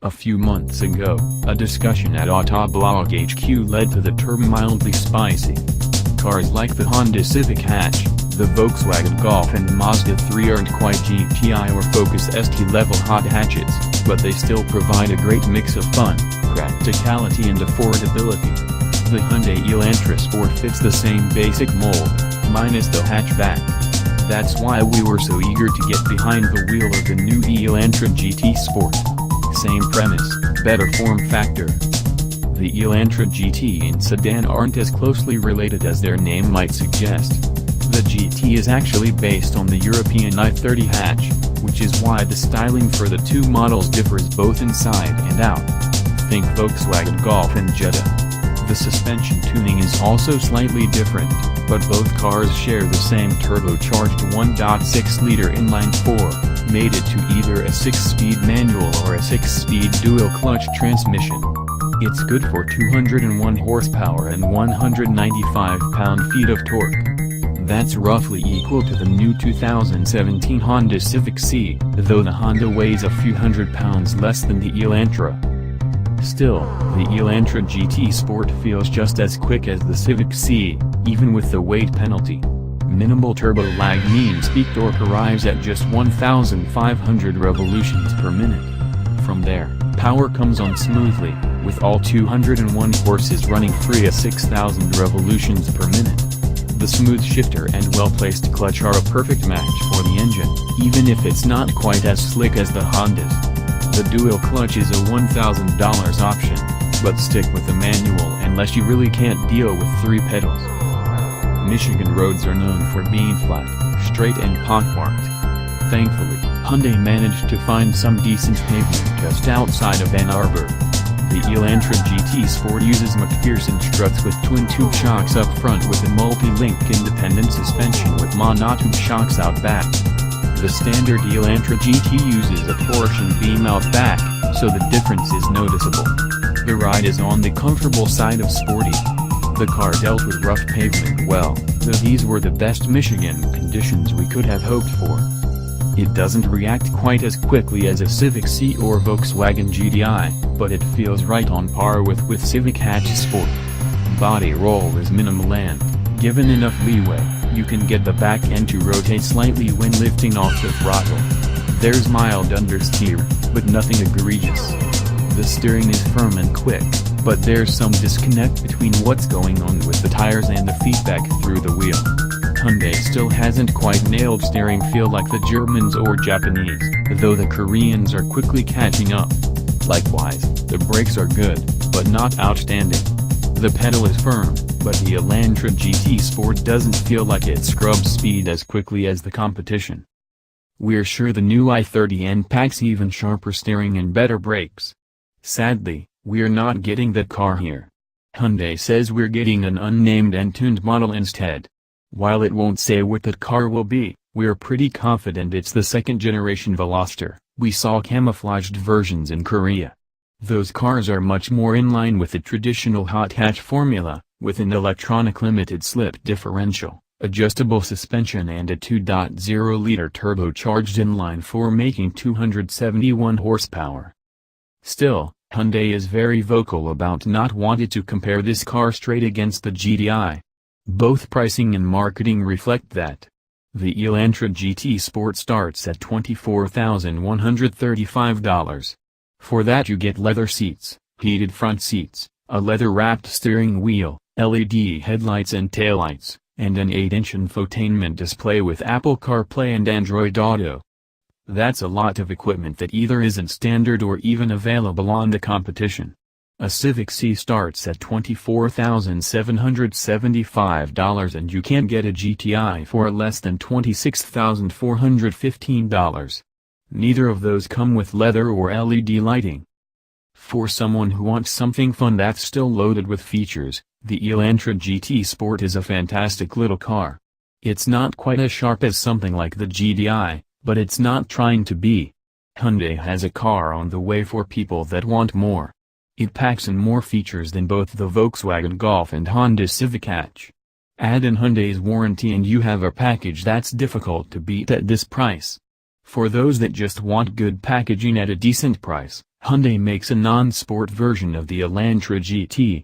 A few months ago, a discussion at Autoblog HQ led to the term mildly spicy. Cars like the Honda Civic hatch, the Volkswagen Golf and Mazda 3 aren't quite GTI or Focus ST-level hot hatches, but they still provide a great mix of fun, practicality and affordability. The Hyundai Elantra Sport fits the same basic mold, minus the hatchback. That's why we were so eager to get behind the wheel of the new Elantra GT Sport. Same premise, better form factor. The Elantra GT and sedan aren't as closely related as their name might suggest. The GT is actually based on the European i30 hatch, which is why the styling for the two models differs both inside and out. Think Volkswagen Golf and Jetta. The suspension tuning is also slightly different, but both cars share the same turbocharged 1.6-liter inline-4, mated to either a 6-speed manual or a 6-speed dual-clutch transmission. It's good for 201 horsepower and 195 pound-feet of torque. That's roughly equal to the new 2017 Honda Civic Si, though the Honda weighs a few hundred pounds less than the Elantra. Still, the Elantra GT Sport feels just as quick as the Civic Si, even with the weight penalty. Minimal turbo lag means peak torque arrives at just 1,500 revolutions per minute. From there, power comes on smoothly, with all 201 horses running free at 6,000 revolutions per minute. The smooth shifter and well-placed clutch are a perfect match for the engine, even if it's not quite as slick as the Hondas. The dual clutch is a $1,000 option, but stick with the manual unless you really can't deal with 3 pedals. Michigan roads are known for being flat, straight and pockmarked. Thankfully, Hyundai managed to find some decent pavement just outside of Ann Arbor. The Elantra GT Sport uses McPherson struts with twin-tube shocks up front with a multi-link independent suspension with monotube shocks out back. The standard Elantra GT uses a torsion beam out back, so the difference is noticeable. The ride is on the comfortable side of sporty. The car dealt with rough pavement well, though these were the best Michigan conditions we could have hoped for. It doesn't react quite as quickly as a Civic Si or Volkswagen GTI, but it feels right on par with Civic Hatch Sport. Body roll is minimal and, given enough leeway, you can get the back end to rotate slightly when lifting off the throttle. There's mild understeer, but nothing egregious. The steering is firm and quick, but there's some disconnect between what's going on with the tires and the feedback through the wheel. Hyundai still hasn't quite nailed steering feel like the Germans or Japanese, though the Koreans are quickly catching up. Likewise, the brakes are good, but not outstanding. The pedal is firm, but the Elantra GT Sport doesn't feel like it scrubs speed as quickly as the competition. We're sure the new i30N packs even sharper steering and better brakes. Sadly, we're not getting that car here. Hyundai says we're getting an unnamed and tuned model instead. While it won't say what that car will be, we're pretty confident it's the second-generation Veloster. We saw camouflaged versions in Korea. Those cars are much more in line with the traditional hot hatch formula, with an electronic limited slip differential, adjustable suspension and a 2.0-liter turbocharged inline-four making 271 horsepower. Still, Hyundai is very vocal about not wanting to compare this car straight against the GTI. Both pricing and marketing reflect that. The Elantra GT Sport starts at $24,135. For that you get leather seats, heated front seats, a leather-wrapped steering wheel, LED headlights and taillights, and an 8-inch infotainment display with Apple CarPlay and Android Auto. That's a lot of equipment that either isn't standard or even available on the competition. A Civic Si starts at $24,775 and you can't get a GTI for less than $26,415. Neither of those come with leather or LED lighting. For someone who wants something fun that's still loaded with features, the Elantra GT Sport is a fantastic little car. It's not quite as sharp as something like the GTI, but it's not trying to be. Hyundai has a car on the way for people that want more. It packs in more features than both the Volkswagen Golf and Honda Civic hatch. Add in Hyundai's warranty and you have a package that's difficult to beat at this price. For those that just want good packaging at a decent price, Hyundai makes a non-sport version of the Elantra GT,